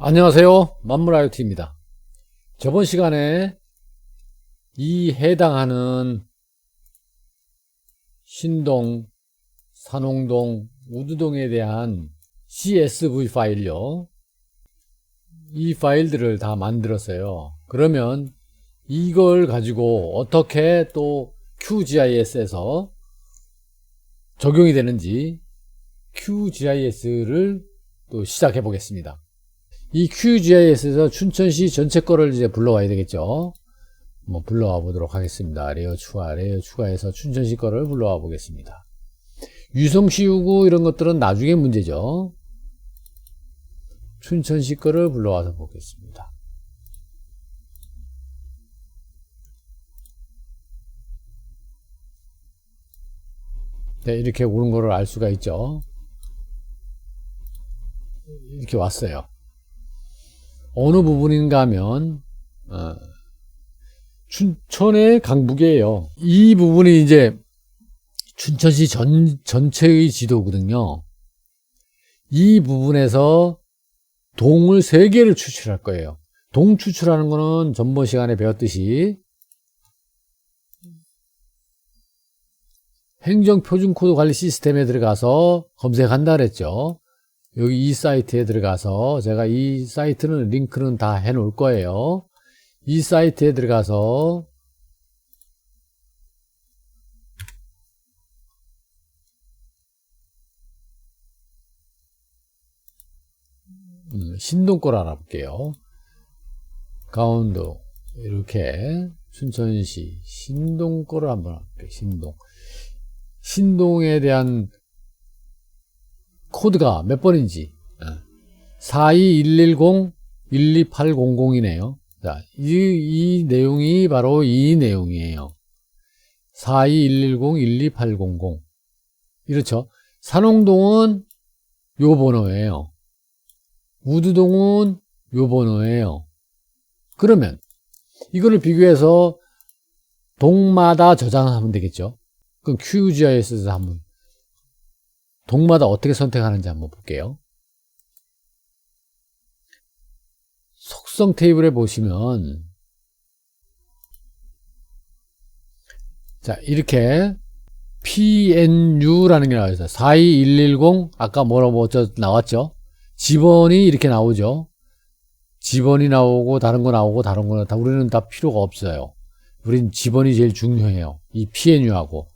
안녕하세요. 만물IoT입니다. 저번 시간에 이 해당하는 신동, 산홍동, 우두동에 대한 CSV 파일요. 이 파일들을 다 만들었어요. 그러면 이걸 가지고 어떻게 또 QGIS에서 적용이 되는지 QGIS를 또 시작해 보겠습니다. 이 QGIS에서 춘천시 전체 거를 이제 불러와야 되겠죠. 불러와 보도록 하겠습니다. 레이어 추가해서 춘천시 거를 불러와 보겠습니다. 유성시우구 이런 것들은 나중에 문제죠. 춘천시 거를 불러와서 보겠습니다. 네, 이렇게 오는 거를 알 수가 있죠. 이렇게 왔어요. 어느 부분인가 하면 춘천의 강북이에요. 이 부분이 이제 춘천시 전체의 지도거든요. 이 부분에서 동을 3개를 추출할 거예요. 동 추출하는 거는 전번 시간에 배웠듯이 행정표준코드 관리 시스템에 들어가서 검색한다 그랬죠. 여기 이 사이트에 들어가서 제가 이 사이트는 링크는 다 해 놓을 거예요. 이 사이트에 들어가서 신동 걸 알아볼게요. 강원도 이렇게 춘천시 신동 거를 한번 할게요. 신동에 대한 코드가 몇 번인지 42110-12800이네요. 자, 이 내용이 바로 이 내용이에요. 42110-12800 이렇죠. 산홍동은 요 번호예요. 우두동은 요 번호예요. 그러면 이거를 비교해서 동마다 저장하면 되겠죠. 그럼 QGIS에서 한번 동마다 어떻게 선택하는지 한번 볼게요. 속성 테이블에 보시면 자 이렇게 PNU라는 게 나와있어요. 42110 아까 뭐라고 나왔죠. 지번이 이렇게 나오죠. 지번이 나오고 다른 거 나오고 다른 거는 다 우리는 다 필요가 없어요. 우린 지번이 제일 중요해요. 이 PNU하고.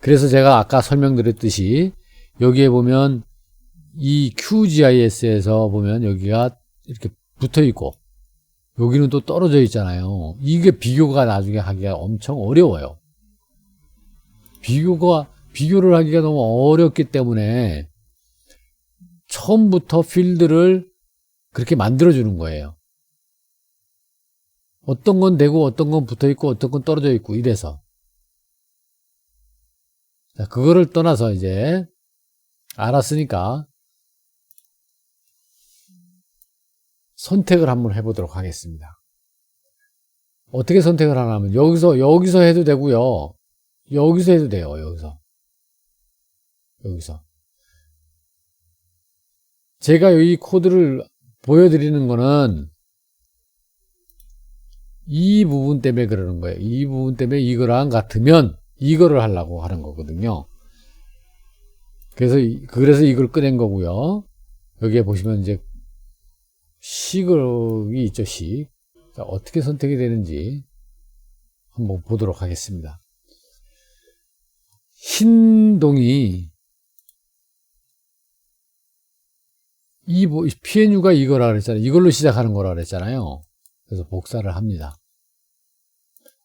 그래서 제가 아까 설명드렸듯이 여기에 보면 이 QGIS에서 보면 여기가 이렇게 붙어 있고 여기는 또 떨어져 있잖아요. 이게 비교가 나중에 하기가 엄청 어려워요. 비교를 하기가 너무 어렵기 때문에 처음부터 필드를 그렇게 만들어 주는 거예요. 어떤 건 되고 어떤 건 붙어 있고 어떤 건 떨어져 있고 이래서 자, 그거를 떠나서 이제 알았으니까 선택을 한번 해보도록 하겠습니다. 어떻게 선택을 하냐면 여기서 해도 되고요. 여기서 해도 돼요. 여기서 제가 이 코드를 보여드리는 거는 이 부분 때문에 그러는 거예요. 이 부분 때문에 이거랑 같으면 이거를 하려고 하는 거거든요. 그래서 이걸 꺼낸 거고요. 여기에 보시면 이제 식이 있죠. 식. 자, 어떻게 선택이 되는지 한번 보도록 하겠습니다. 신동이 이 PNU가 이거라 그랬잖아요. 이걸로 시작하는 거라 그랬잖아요. 그래서 복사를 합니다.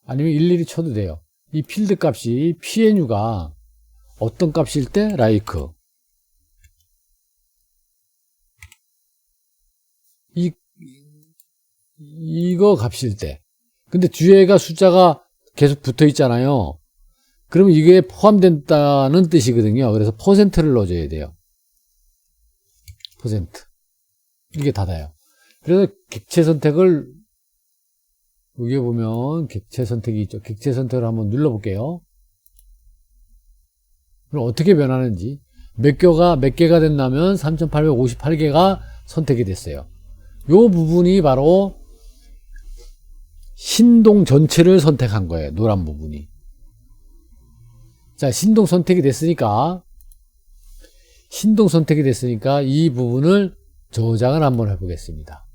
아니면 일일이 쳐도 돼요. 이 필드 값이 PNU가 어떤 값일 때 like 이거 값일 때 근데 뒤에가 숫자가 계속 붙어 있잖아요. 그러면 이게 포함된다는 뜻이거든요. 그래서 퍼센트를 넣어줘야 돼요. 퍼센트 이게 닫아요. 그래서 객체 선택을 여기 보면 객체 선택이 있죠. 객체 선택을 한번 눌러볼게요. 그럼 어떻게 변하는지 몇 개가 된다면 3858개가 선택이 됐어요. 요 부분이 바로 신동 전체를 선택한 거예요. 노란 부분이. 자, 신동 선택이 됐으니까 이 부분을 저장을 한번 해보겠습니다.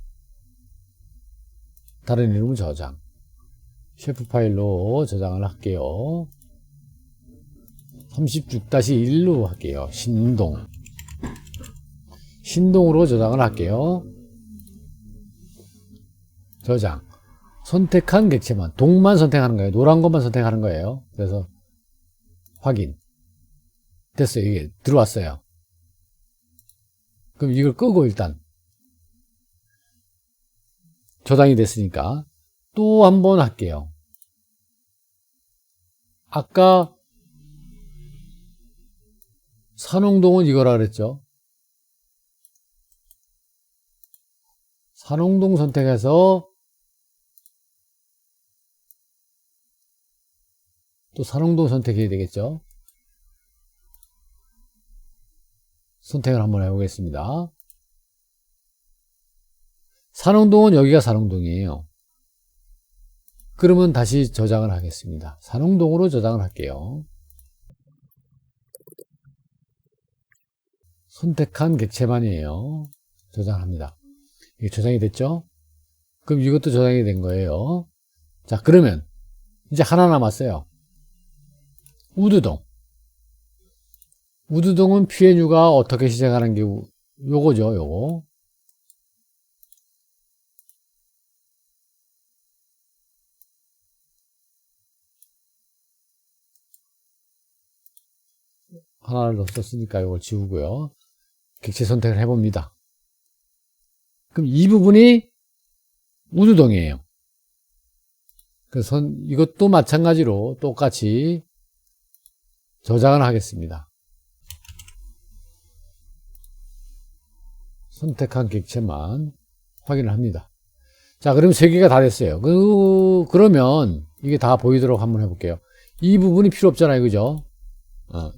다른 이름은 저장. 셰프 파일로 저장을 할게요. 36-1로 할게요. 신동으로 저장을 할게요. 저장. 선택한 객체만, 동만 선택하는 거예요. 노란 것만 선택하는 거예요. 그래서 확인. 됐어요. 이게 들어왔어요. 그럼 이걸 끄고 일단 저장이 됐으니까 또 한번 할게요. 아까 산홍동은 이거라 그랬죠. 산홍동 선택해서 또 산홍동 선택해야 되겠죠. 선택을 한번 해보겠습니다. 산홍동은 여기가 산홍동이에요. 그러면 다시 저장을 하겠습니다. 산홍동으로 저장을 할게요. 선택한 객체만이에요. 저장합니다. 이게 저장이 됐죠? 그럼 이것도 저장이 된 거예요. 자, 그러면 이제 하나 남았어요. 우드동. 우드동은 PNU가 어떻게 시작하는 게 요거죠, 요거. 하나를 넣었으니까 이걸 지우고요. 객체 선택을 해봅니다. 그럼 이 부분이 우드동이에요. 그래서 이것도 마찬가지로 똑같이 저장을 하겠습니다. 선택한 객체만 확인을 합니다. 자, 그럼 3개가 다 됐어요. 그러면 이게 다 보이도록 한번 해볼게요. 이 부분이 필요 없잖아요. 그죠?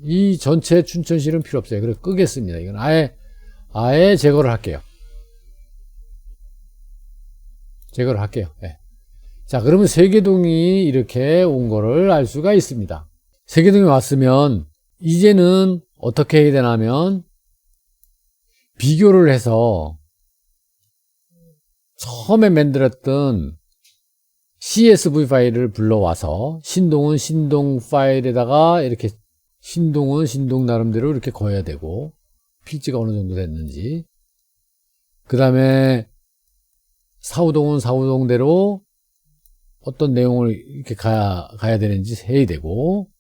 이 전체 춘천실은 필요 없어요. 그래서 끄겠습니다. 이건 아예 제거를 할게요. 네. 자, 그러면 세계동이 이렇게 온 거를 알 수가 있습니다. 세계동이 왔으면 이제는 어떻게 해야 되냐면 비교를 해서 처음에 만들었던 CSV 파일을 불러와서 신동은 신동 파일에다가 이렇게 신동은 신동 나름대로 이렇게 거야 되고 필지가 어느 정도 됐는지, 그 다음에 사우동은 사우동대로 어떤 내용을 이렇게 가야 되는지 해야 되고,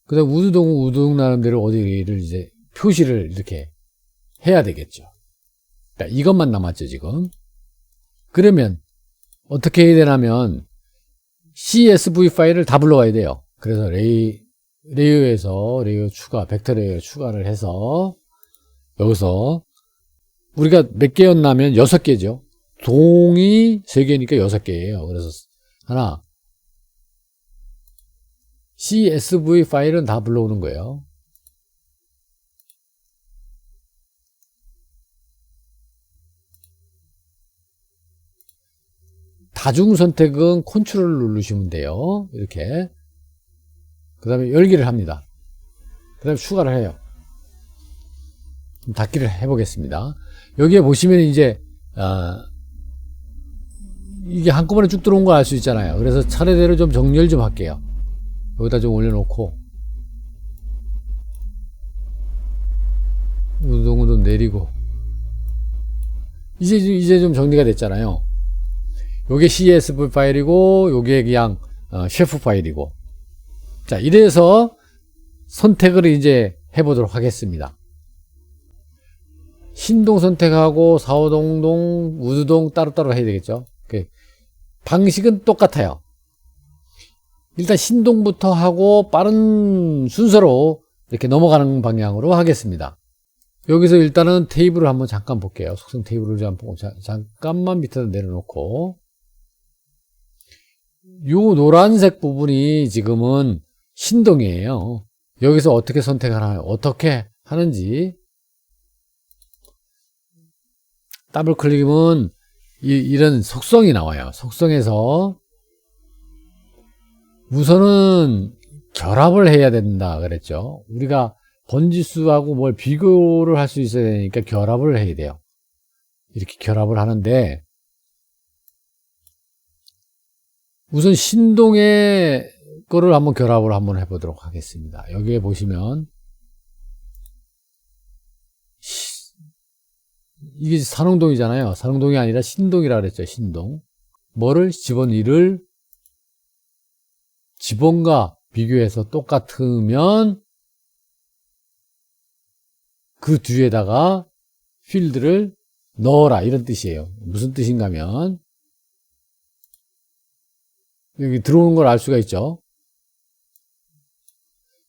그 다음 우드동은 우드동 나름대로 어디를 이제 표시를 이렇게 해야 되겠죠. 그러니까 이것만 남았죠, 지금. 그러면 어떻게 해야 되냐면 CSV 파일을 다 불러와야 돼요. 그래서 레이어에서 레이어 추가, 벡터 레이어 추가를 해서 여기서 우리가 몇 개였냐면 6개죠. 동이 3개니까 6개예요. 그래서 하나, CSV 파일은 다 불러오는 거예요. 다중 선택은 컨트롤을 누르시면 돼요. 이렇게. 그 다음에 열기를 합니다. 그 다음에 추가를 해요. 닫기를 해보겠습니다. 여기에 보시면 이제 이게 한꺼번에 쭉 들어온 걸 알 수 있잖아요. 그래서 차례대로 좀 정렬 좀 할게요. 여기다 좀 올려놓고 우동 내리고 이제 좀 정리가 됐잖아요. 요게 CSV 파일이고 요게 그냥 셰프 파일이고. 자, 이래서 선택을 이제 해보도록 하겠습니다. 신동 선택하고 사오동동, 우드동 따로따로 해야 되겠죠. 방식은 똑같아요. 일단 신동부터 하고 빠른 순서로 이렇게 넘어가는 방향으로 하겠습니다. 여기서 일단은 테이블을 한번 잠깐 볼게요. 속성 테이블을 잠깐만 밑에다 내려놓고, 요 노란색 부분이 지금은 신동이에요. 여기서 어떻게 선택하나요? 어떻게 하는지 더블 클릭이면 이런 속성이 나와요. 속성에서 우선은 결합을 해야 된다 그랬죠. 우리가 번지수하고 뭘 비교를 할 수 있어야 되니까 결합을 해야 돼요. 이렇게 결합을 하는데 우선 신동의 거를 한번 결합을 한번 해보도록 하겠습니다. 여기에 보시면 이게 산흥동이잖아요. 산흥동이 아니라 신동이라 그랬죠. 신동. 뭐를 지번1을 지번과 비교해서 똑같으면 그 뒤에다가 필드를 넣어라 이런 뜻이에요. 무슨 뜻인가 하면 여기 들어오는 걸 알 수가 있죠.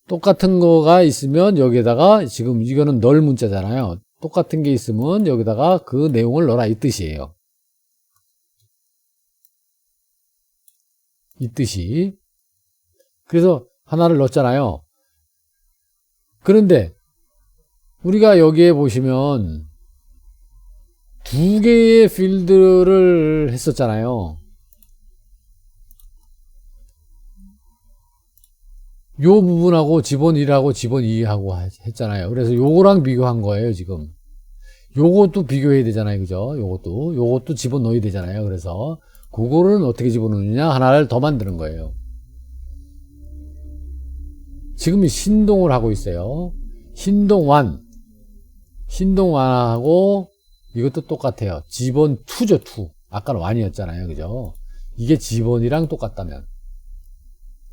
똑같은 거가 있으면 여기에다가 지금 이거는 널 문자잖아요. 똑같은 게 있으면 여기다가 그 내용을 넣어라 이 뜻이에요. 이 뜻이. 그래서 하나를 넣었잖아요. 그런데 우리가 여기에 보시면 두 개의 필드를 했었잖아요. 요 부분하고 지번 1하고 지번 2하고 했잖아요. 그래서 요거랑 비교한 거예요, 지금. 요것도 비교해야 되잖아요. 그죠? 요것도 집어넣어야 되잖아요. 그래서 그거를 어떻게 집어넣느냐? 하나를 더 만드는 거예요. 지금 신동을 하고 있어요. 신동1. 신동1하고 이것도 똑같아요. 지번 2죠, 2. 아까는 1이었잖아요. 그죠? 이게 지번이랑 똑같다면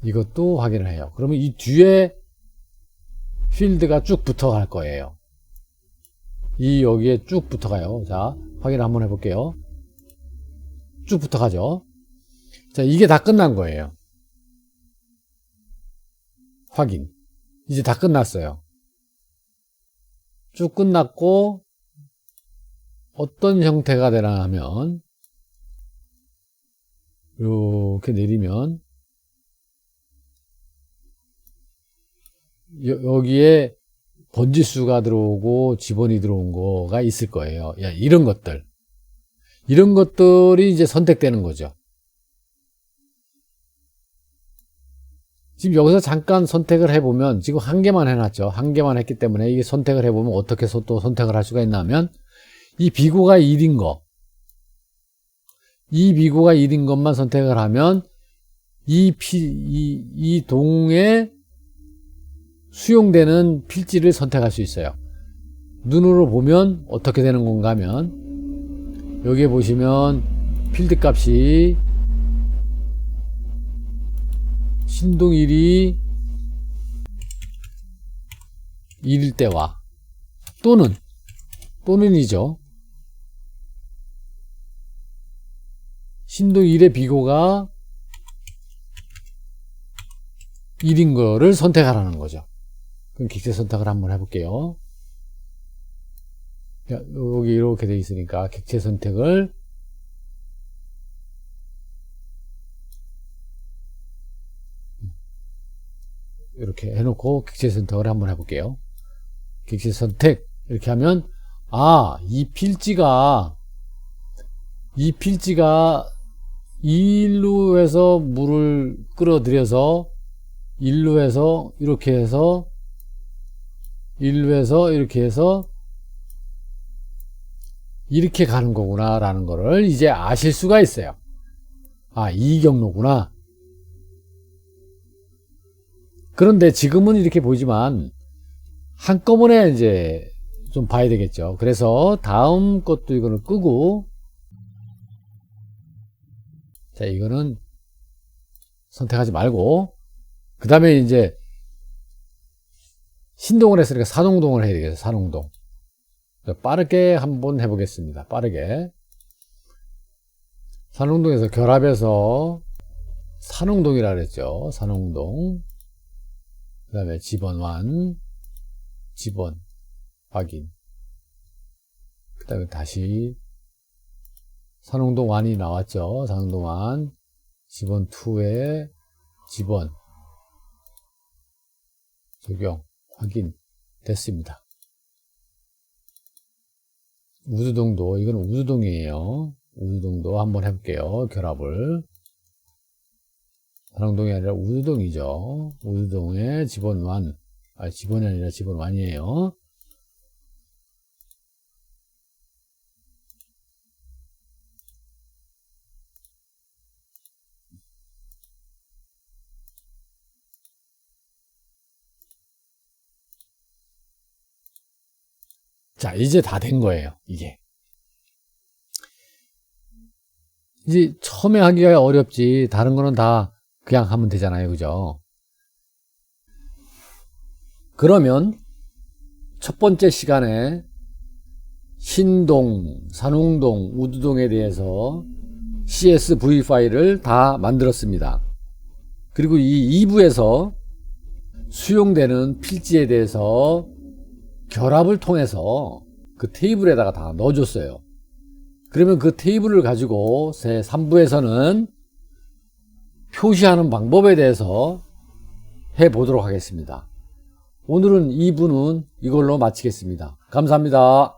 이것도 확인을 해요. 그러면 이 뒤에 필드가 쭉 붙어갈 거예요. 여기에 쭉 붙어가요. 자, 확인을 한번 해볼게요. 쭉 붙어가죠. 자, 이게 다 끝난 거예요. 확인. 이제 다 끝났어요. 쭉 끝났고 어떤 형태가 되나 하면 이렇게 내리면 여기에 번지수가 들어오고 지번이 들어온 거가 있을 거예요. 야, 이런 것들이 이제 선택되는 거죠. 지금 여기서 잠깐 선택을 해보면 지금 한 개만 해놨죠. 한 개만 했기 때문에 이게 선택을 해보면 어떻게 해서 또 선택을 할 수가 있나 하면 이 비고가 1인 거, 이 비고가 1인 것만 선택을 하면 이 동에 수용되는 필지를 선택할 수 있어요. 눈으로 보면 어떻게 되는 건가 하면 여기에 보시면 필드 값이 신동 1이 1일 때와 또는이죠. 신동 1의 비고가 1인 거를 선택하라는 거죠. 그럼 객체 선택을 한번 해볼게요. 여기 이렇게 되어 있으니까 객체 선택을 이렇게 해놓고 객체 선택을 한번 해볼게요. 객체 선택 이렇게 하면 이 필지가 일로 해서 물을 끌어들여서 일로 해서 이렇게 해서 일로 해서 이렇게 해서 이렇게 가는 거구나 라는 거를 이제 아실 수가 있어요. 이 경로구나. 그런데 지금은 이렇게 보이지만 한꺼번에 이제 좀 봐야 되겠죠. 그래서 다음 것도 이거는 끄고, 자, 이거는 선택하지 말고, 그 다음에 이제 신동을 했으니까 산홍동을 해야 되겠어요. 산홍동. 빠르게 한번 해보겠습니다. 빠르게. 산홍동에서 결합해서 산홍동이라 그랬죠. 산홍동. 그 다음에 지번1, 지번 확인. 그 다음에 다시 산홍동 1이 나왔죠. 산홍동 1, 지번 2에 지번 적용 확인 됐습니다. 우두동도, 이건 우두동이에요. 우두동도 한번 해볼게요. 결합을. 산홍동이 아니라 우두동이죠. 우두동의 지번완. 지번이 아니라 지번완이에요. 자, 이제 다 된 거예요, 이게. 이제 처음에 하기가 어렵지, 다른 거는 다 그냥 하면 되잖아요, 그죠? 그러면 첫 번째 시간에 신동, 산홍동, 우두동에 대해서 CSV 파일을 다 만들었습니다. 그리고 이 2부에서 수용되는 필지에 대해서 결합을 통해서 그 테이블에다가 다 넣어줬어요. 그러면 그 테이블을 가지고 제 3부에서는 표시하는 방법에 대해서 해보도록 하겠습니다. 오늘은 2부는 이걸로 마치겠습니다. 감사합니다.